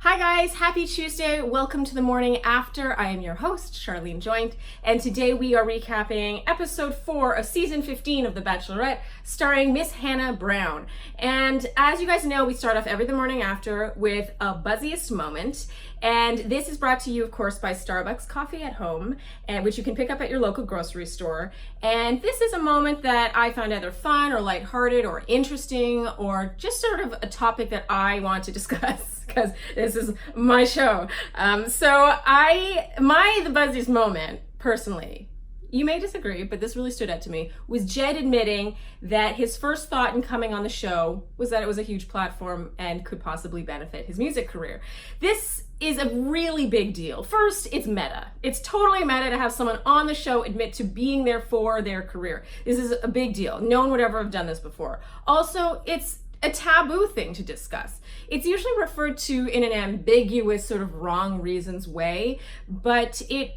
Hi guys, happy Tuesday. Welcome to the morning after. I am your host, Charlene Joint, and today we are recapping episode 4 of season 15 of The Bachelorette, starring Miss Hannah Brown. And as you guys know, we start off every the morning after with a buzziest moment. And this is brought to you, of course, by Starbucks Coffee at Home, and which you can pick up at your local grocery store. And this is a moment that I found either fun or lighthearted or interesting or just sort of a topic that I want to discuss because this is my show. The buzziest moment, personally, you may disagree, but this really stood out to me, was Jed admitting that his first thought in coming on the show was that it was a huge platform and could possibly benefit his music career. This is a really big deal. First, it's meta. It's totally meta to have someone on the show admit to being there for their career. This is a big deal. No one would ever have done this before. Also, it's a taboo thing to discuss. It's usually referred to in an ambiguous sort of wrong reasons way, but it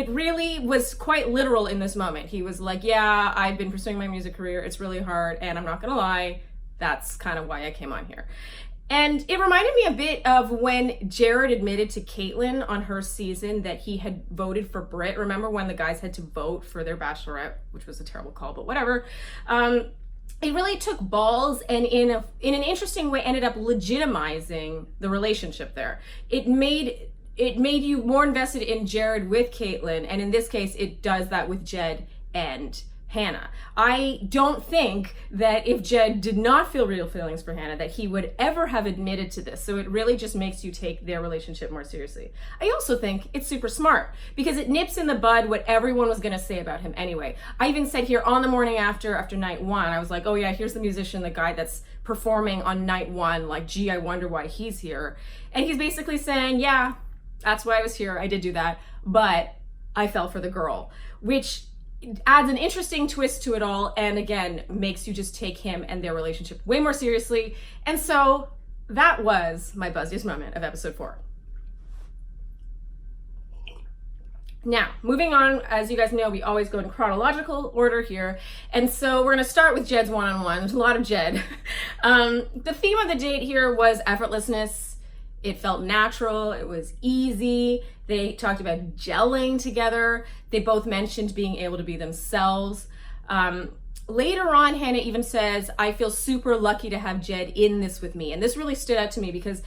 really was quite literal in this moment. He was like, yeah, I've been pursuing my music career. It's really hard. And I'm not gonna lie, that's kind of why I came on here. And it reminded me a bit of when Jared admitted to Caitlyn on her season that he had voted for Britt. Remember when the guys had to vote for their bachelorette, which was a terrible call, but whatever. It really took balls and in an interesting way ended up legitimizing the relationship there. It made you more invested in Jared with Caitlyn, and in this case, it does that with Jed and Hannah. I don't think that if Jed did not feel real feelings for Hannah, that he would ever have admitted to this. So it really just makes you take their relationship more seriously. I also think it's super smart because it nips in the bud what everyone was going to say about him anyway. I even said here on the morning after night one, I was like, oh yeah, here's the musician, the guy that's performing on night one. Like, gee, I wonder why he's here. And he's basically saying, yeah, that's why I was here. I did do that, but I fell for the girl, which adds an interesting twist to it all, and again makes you just take him and their relationship way more seriously. And so that was my buzziest moment of episode 4. Now, moving on, as you guys know, we always go in chronological order here, and so we're going to start with Jed's one-on-one. There's a lot of Jed. The theme of the date here was effortlessness. It felt natural, it was easy. They talked about gelling together. They both mentioned being able to be themselves. Later on, Hannah even says, I feel super lucky to have Jed in this with me. And this really stood out to me because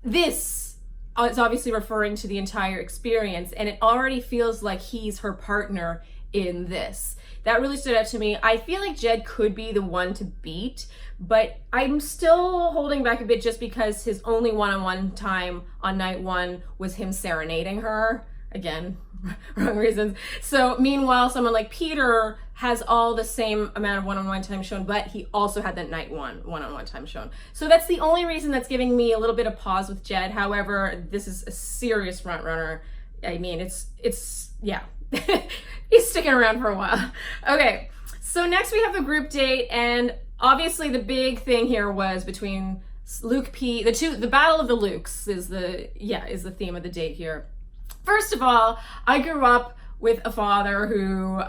this is obviously referring to the entire experience, and it already feels like he's her partner in this. That really stood out to me. I feel like Jed could be the one to beat, but I'm still holding back a bit just because his only one-on-one time on night one was him serenading her. Again, wrong reasons. So meanwhile, someone like Peter has all the same amount of one-on-one time shown, but he also had that night one-on-one time shown. So that's the only reason that's giving me a little bit of pause with Jed. However, this is a serious front runner. I mean, it's yeah. He's sticking around for a while. Okay, so next we have the group date, and obviously the big thing here was between Luke P. The battle of the Lukes is the theme of the date here. First of all, I grew up with a father who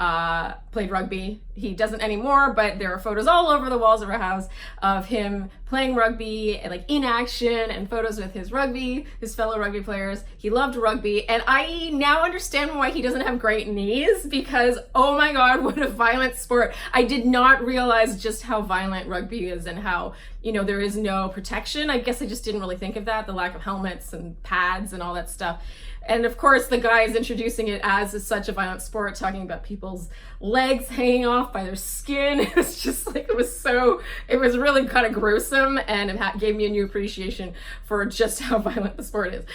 played rugby. He doesn't anymore, but there are photos all over the walls of our house of him playing rugby and like in action, and photos with his fellow rugby players. He loved rugby, and I now understand why he doesn't have great knees, because oh my God, what a violent sport. I did not realize just how violent rugby is and how, there is no protection. I guess I just didn't really think of that, the lack of helmets and pads and all that stuff. And of course, the guy is introducing it as such a violent sport, talking about people's legs hanging off by their skin. It was just like, it was really kind of gruesome, and it gave me a new appreciation for just how violent the sport is.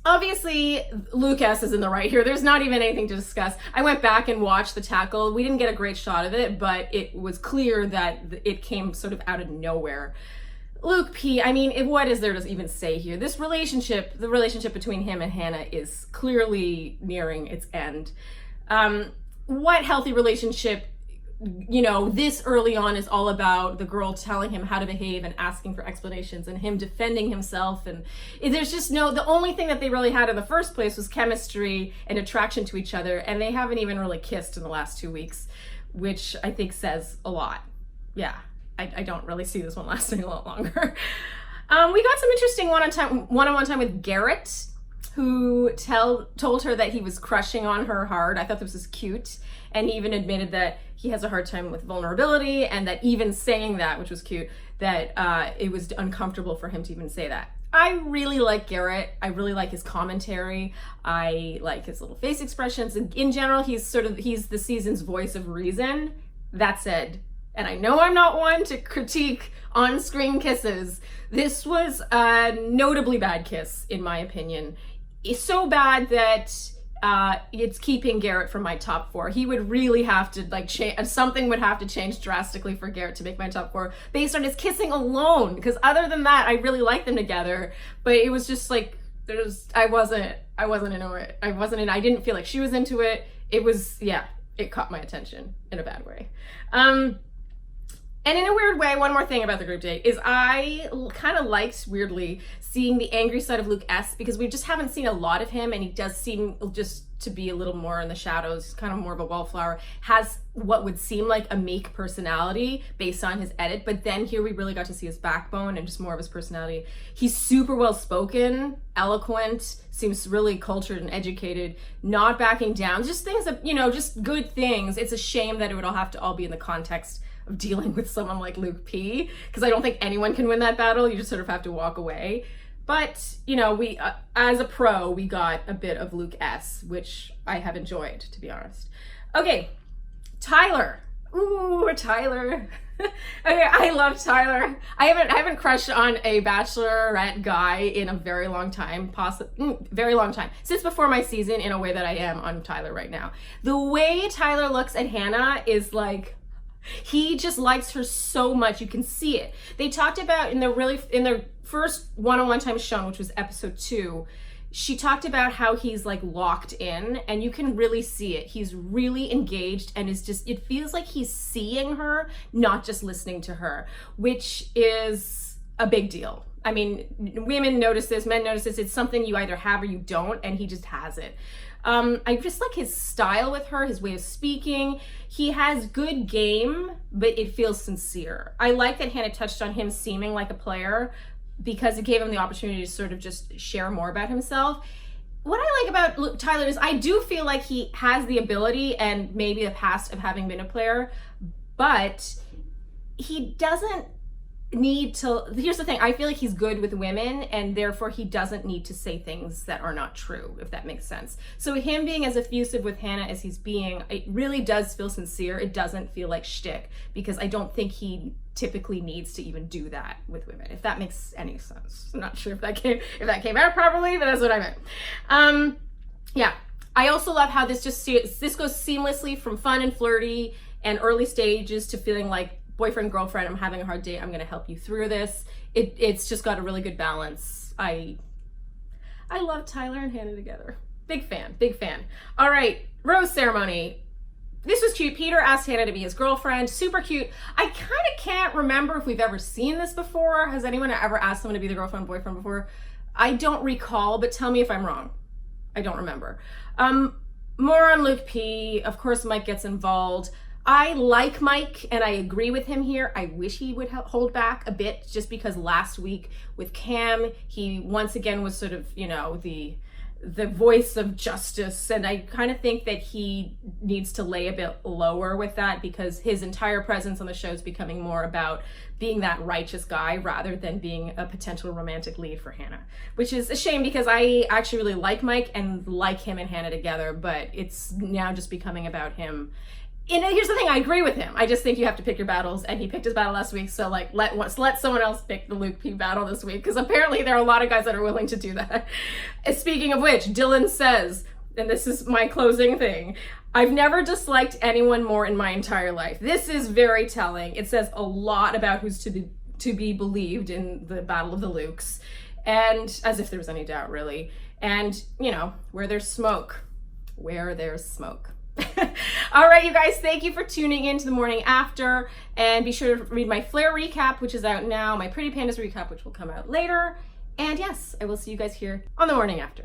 Obviously, Luke S is in the right here. There's not even anything to discuss. I went back and watched the tackle. We didn't get a great shot of it, but it was clear that it came sort of out of nowhere. Luke P, I mean, what is there to even say here? The relationship between him and Hannah is clearly nearing its end. What healthy relationship, this early on is all about the girl telling him how to behave and asking for explanations and him defending himself. And there's just the only thing that they really had in the first place was chemistry and attraction to each other. And they haven't even really kissed in the last 2 weeks, which I think says a lot. Yeah. I don't really see this one lasting a lot longer. We got some interesting one-on-one time with Garrett, who told her that he was crushing on her hard. I thought this was cute. And he even admitted that he has a hard time with vulnerability, and that even saying that, which was cute, that it was uncomfortable for him to even say that. I really like Garrett. I really like his commentary. I like his little face expressions. In general, he's the season's voice of reason. That said, and I know I'm not one to critique on-screen kisses, this was a notably bad kiss, in my opinion. It's so bad that it's keeping Garrett from my top 4. He would really have to change. Something would have to change drastically for Garrett to make my top 4 based on his kissing alone. Because other than that, I really like them together. But it was just like I wasn't into it. I didn't feel like she was into it. It was, yeah, it caught my attention in a bad way. And in a weird way, one more thing about the group date is I kind of liked, weirdly, seeing the angry side of Luke S, because we just haven't seen a lot of him, and he does seem just to be a little more in the shadows. He's kind of more of a wallflower, has what would seem like a meek personality based on his edit, but then here we really got to see his backbone and just more of his personality. He's super well spoken, eloquent, seems really cultured and educated, not backing down, just things that, just good things. It's a shame that it would all have to all be in the context of dealing with someone like Luke P, because I don't think anyone can win that battle. You just sort of have to walk away. But, we, as a pro, we got a bit of Luke S, which I have enjoyed, to be honest. Okay, Tyler. Ooh, Tyler. Okay, I love Tyler. I haven't crushed on a Bachelorette guy in a very long time, very long time, since before my season, in a way that I am on Tyler right now. The way Tyler looks at Hannah is like, he just likes her so much. You can see it. They talked about in their first one-on-one time shown, which was episode 2, she talked about how he's like locked in, and you can really see it. He's really engaged, and it feels like he's seeing her, not just listening to her, which is a big deal. I mean, women notice this, men notice this. It's something you either have or you don't, and he just has it. I just like his style with her, his way of speaking. He has good game, but it feels sincere. I like that Hannah touched on him seeming like a player, because it gave him the opportunity to sort of just share more about himself. What I like about Tyler is I do feel like he has the ability and maybe the past of having been a player, but he doesn't need to. Here's the thing, I feel like he's good with women, and therefore he doesn't need to say things that are not true, if that makes sense. So him being as effusive with Hannah as he's being, it really does feel sincere. It doesn't feel like shtick, because I don't think he typically needs to even do that with women, if that makes any sense. I'm not sure if that came out properly, but that's what I meant. Yeah, I also love how this goes seamlessly from fun and flirty and early stages to feeling like boyfriend, girlfriend, I'm having a hard day, I'm gonna help you through this. It's just got a really good balance. I love Tyler and Hannah together. Big fan, big fan. All right, rose ceremony. This was cute. Peter asked Hannah to be his girlfriend. Super cute. I kind of can't remember if we've ever seen this before. Has anyone ever asked someone to be the girlfriend, boyfriend before? I don't recall, but tell me if I'm wrong. I don't remember. More on Luke P. Of course, Mike gets involved. I like Mike, and I agree with him here. I wish he would hold back a bit, just because last week with Cam, he once again was sort of, the voice of justice, and I kind of think that he needs to lay a bit lower with that, because his entire presence on the show is becoming more about being that righteous guy rather than being a potential romantic lead for Hannah, which is a shame, because I actually really like Mike and like him and Hannah together, but it's now just becoming about him. And here's the thing, I agree with him. I just think you have to pick your battles, and he picked his battle last week, so let someone else pick the Luke P battle this week, because apparently there are a lot of guys that are willing to do that. And speaking of which, Dylan says, and this is my closing thing, I've never disliked anyone more in my entire life. This is very telling. It says a lot about who's to be believed in the Battle of the Lukes, and as if there was any doubt, really. And, where there's smoke. All right, you guys, thank you for tuning in to the morning after, and be sure to read my Flare recap, which is out now, my Pretty Pandas recap, which will come out later, and yes, I will see you guys here on the morning after.